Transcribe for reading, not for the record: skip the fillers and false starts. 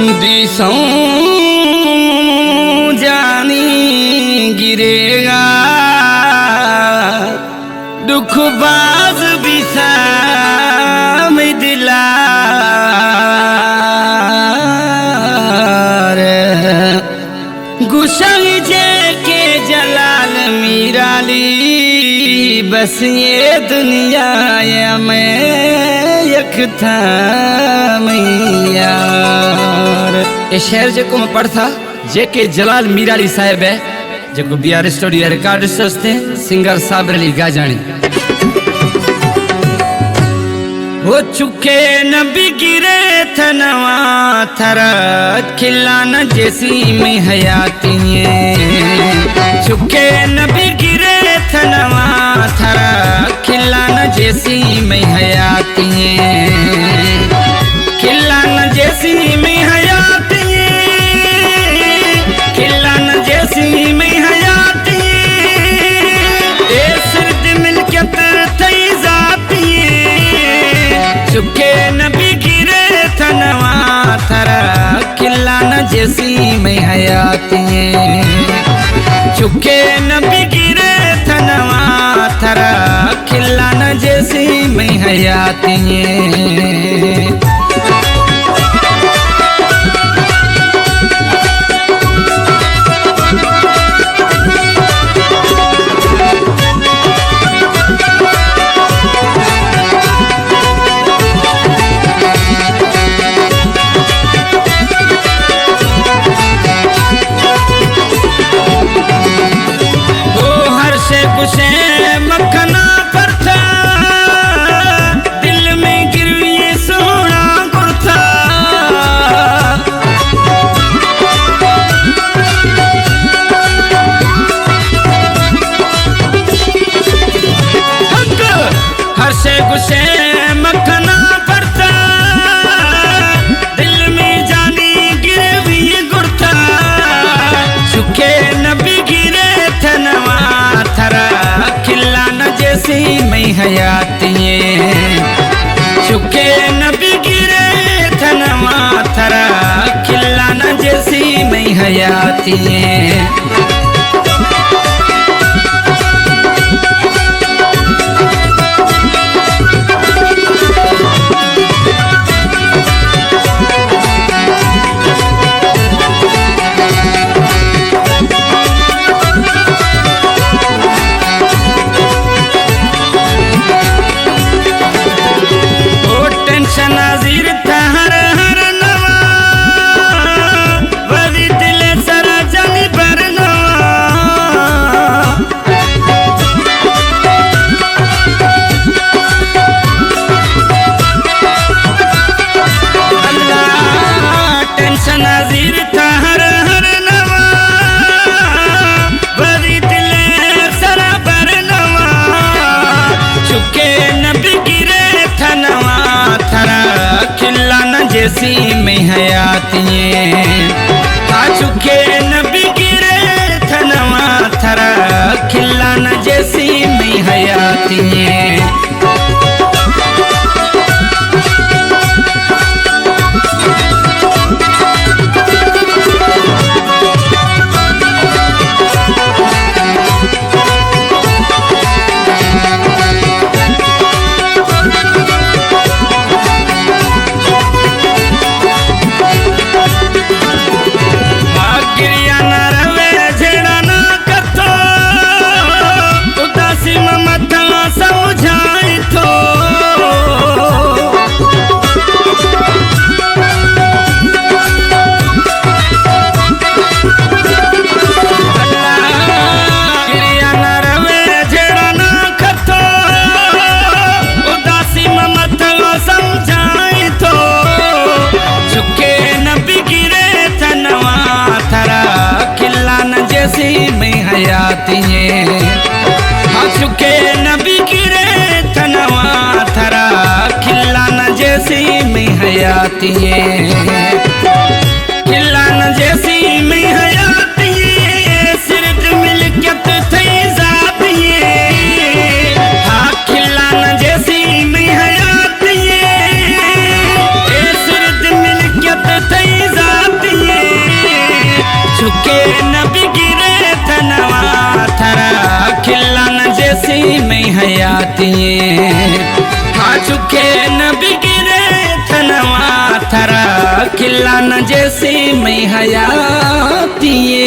दिसों जानी गिरेगा दुख बाज बिसा में दिलार गुशल जे के जलाल मीराली बस ये दुनिया में यक था यार। ये शेर जो मैं पढ़ता जे के जलाल मीराली साहब है जो बिहार स्टूडियो रिकॉर्ड सोचते सिंगर साबर अली गाजानी हो चुके न बिगिरे थनवा थरा खिलाना जैसी में हयाती चुके न बिगिरे थनवा थरा खिलाना जैसी में हयाती खिलाना जैसी में हयाती खिलाना जैसी में हयाती ए सिर्द मिलकत थई जाती चुके न बिगिरे थनवा थरा खिलाना जैसी में हयाती चुके न बिगिरे थनवा थरा खिलाना जैसी में हयाती मखना पर था दिल में गिर ये सोना गुरथा हर से गुस्से मखना पर था दिल में जानी गिर ये गुरथा चुके नबी गिरे थनवा थरा खिलाना जैसी में हयाती चुके न बिगिरे थनवा थरा खिलाना जैसी में हयाती जैसी में हयाती आ चुके न बिगिरे थनवा थरा खिलाना जैसी में हयाती में हयाती आ चुके न बिगिरे थनवा थरा खिलाना जैसी में हयाती खिलाना जैसी में हयाती सिर्द मिलकत थई जाती हाँ खिलाना जैसी में हयाती सिर्द मिलकत थई जाती बिगड़े थनवा थरा खिला न जैसे मैं हयातिए